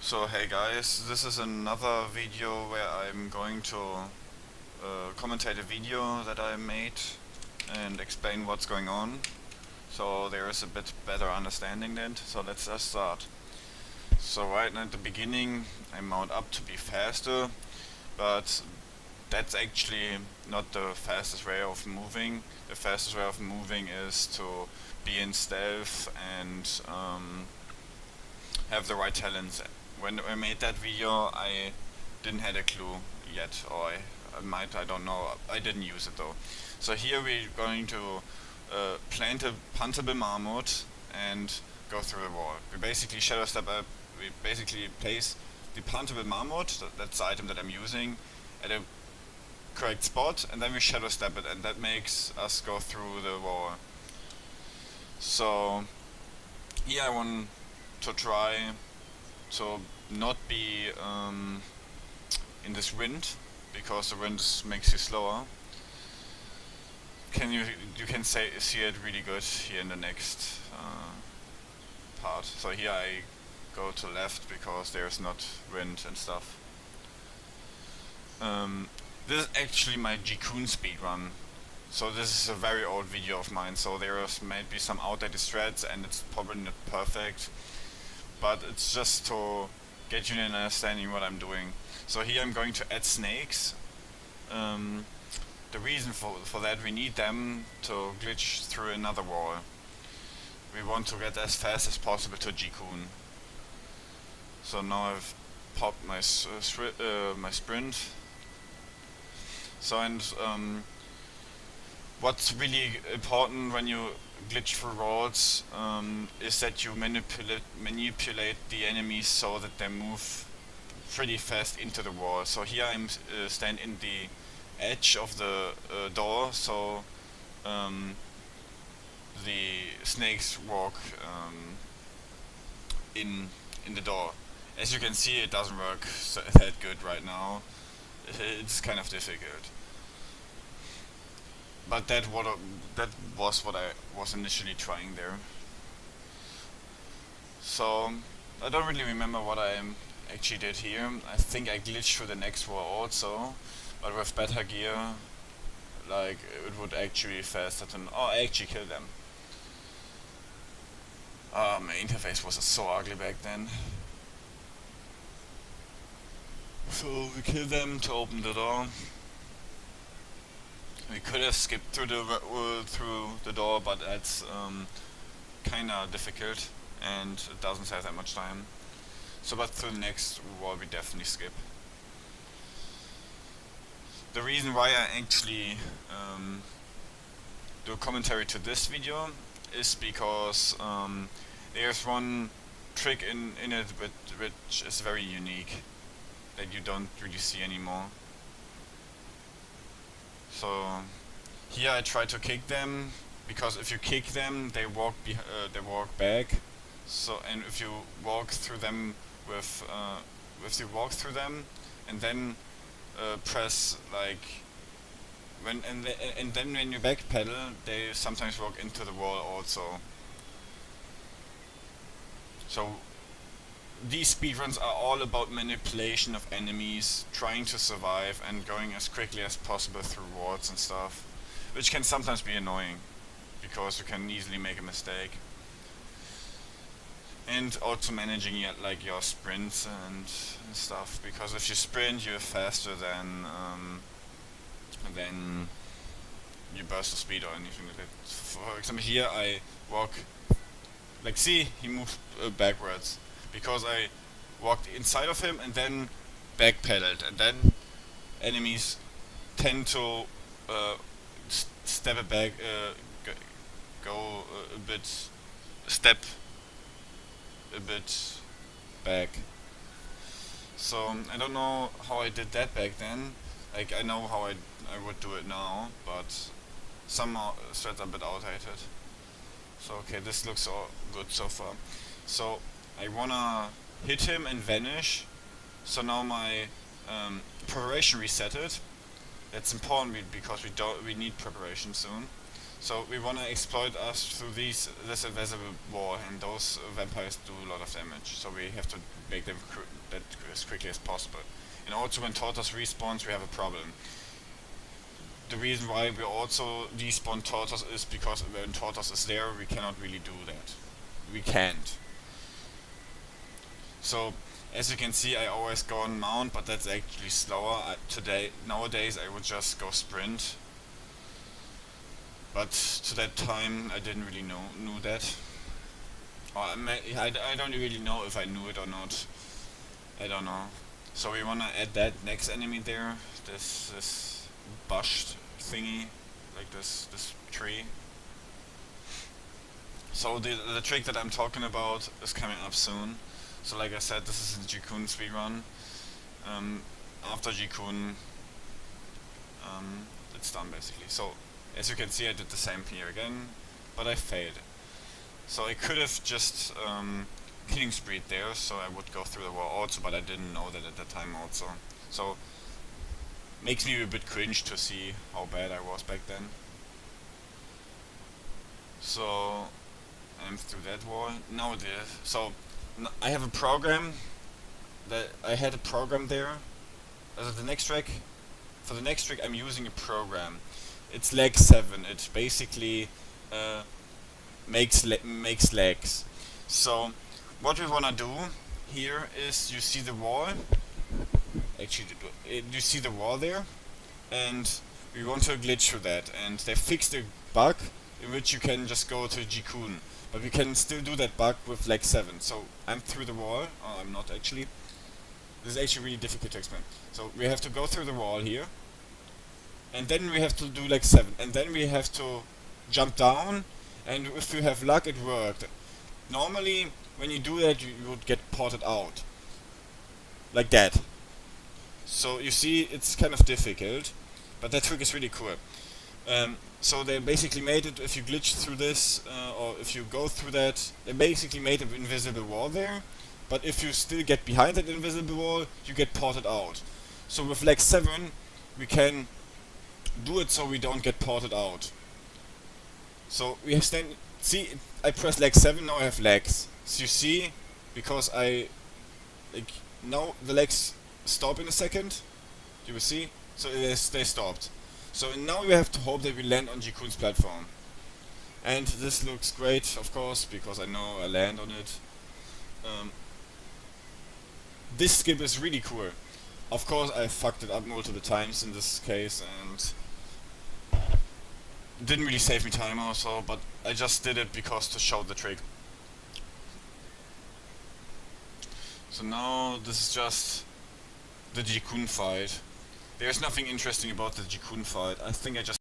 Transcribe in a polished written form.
So hey guys, this is another video where I'm going to commentate a video that I made and explain what's going on, so there is a bit better understanding then. So let's just start. So right at the beginning I mount up to be faster, but that's actually not the fastest way of moving. The fastest way of moving is to be in stealth and have the right talents. When I made that video, I didn't have a clue yet, or I might, I don't know, I didn't use it though. So here we're going to plant a puntable mammoth and go through the wall. We basically shadow step up, we basically place the puntable mammoth, that's the item that I'm using, at a correct spot, and then we shadow step it, and that makes us go through the wall. So here I want to try to not be in this wind, because the wind makes you slower. You can see it really good here in the next part. So here I go to left because there's not wind and stuff. This is actually my Jikun speedrun. So this is a very old video of mine, so there might be some outdated threads and it's probably not perfect, but it's just to get you an understanding what I'm doing. So here I'm going to add snakes. The reason for that, we need them to glitch through another wall. We want to get as fast as possible to Jikun. So now I've popped my my sprint. So what's really important when you glitch through walls is that you manipulate the enemies so that they move pretty fast into the wall. So here I'm stand in the edge of the door, so the snakes walk in the door. As you can see, it doesn't work that good right now. It's kind of difficult. But that was what I was initially trying there. So I don't really remember what I actually did here. I think I glitched through the next wall also, but with better gear, like, it would actually be faster than. Oh, I actually killed them. My interface was so ugly back then. So we killed them to open the door. We could have skipped through the door, but that's kinda difficult and it doesn't have that much time. So, but through the next wall we definitely skip. The reason why I actually do a commentary to this video is because there's one trick in it which is very unique that you don't really see anymore. So here I try to kick them, because if you kick them, they walk back. So, and if you walk through them if you walk through them and then press like and then when you backpedal, they sometimes walk into the wall also. So these speedruns are all about manipulation of enemies, trying to survive and going as quickly as possible through walls and stuff, which can sometimes be annoying because you can easily make a mistake. And also managing your sprints and stuff, because if you sprint, you're faster than you burst the speed or anything like that. For example, here I walk, like, see, he moved backwards because I walked inside of him and then backpedaled, and then enemies tend to step it back, go a bit, step a bit back. So I don't know how I did that back then. Like, I know how I would do it now, but some threads are a bit outdated. So okay, this looks all good so far. So I wanna hit him and vanish. So now my preparation resetted. That's important because we need preparation soon. So we wanna exploit us through this invisible wall, and those vampires do a lot of damage. So we have to make them that as quickly as possible. And also when Tortoise respawns, we have a problem. The reason why we also despawn Tortoise is because when Tortoise is there, we cannot really do that. We can't. So, as you can see, I always go on mount, but that's actually slower. Nowadays, I would just go sprint. But to that time, I didn't really knew that. Or I don't really know if I knew it or not. I don't know. So we wanna add that next enemy there. This bush thingy, like this tree. So the trick that I'm talking about is coming up soon. So like I said, this is a Jikun speedrun. After Jikun, it's done basically. So as you can see, I did the same here again, but I failed. So I could have just killing spree there, so I would go through the wall also, but I didn't know that at the time also. So makes me a bit cringe to see how bad I was back then. So I'm through that wall. Now so I have a program that I had a program there. As the next track, for the next track I'm using a program. It's lag 7. It basically makes lags. So what we wanna do here is, you see the wall. Actually, you see the wall there, and we want to glitch through that. And they fixed a bug in which you can just go to Jikun, but we can still do that bug with lag 7. So I'm through the wall. Oh, I'm not actually. This is actually really difficult to explain. So we have to go through the wall here, and then we have to do lag 7, and then we have to jump down. And if you have luck, it worked. Normally, when you do that, you would get ported out. Like that. So you see, it's kind of difficult, but that trick is really cool. So they basically made it, if you glitch through this, or if you go through that, they basically made an invisible wall there, but if you still get behind that invisible wall, you get ported out. So with lag 7, we can do it so we don't get ported out. So we have see, I press lag 7, now I have lags. So you see, because now the legs stop in a second, you will see, so they stopped. So now we have to hope that we land on Jikun's platform. And this looks great, of course, because I know I land on it. This skip is really cool. Of course, I fucked it up multiple times in this case, and didn't really save me time also, but I just did it because to show the trick. So now this is just the Jikun fight. There's nothing interesting about the Jikun fight. I think I just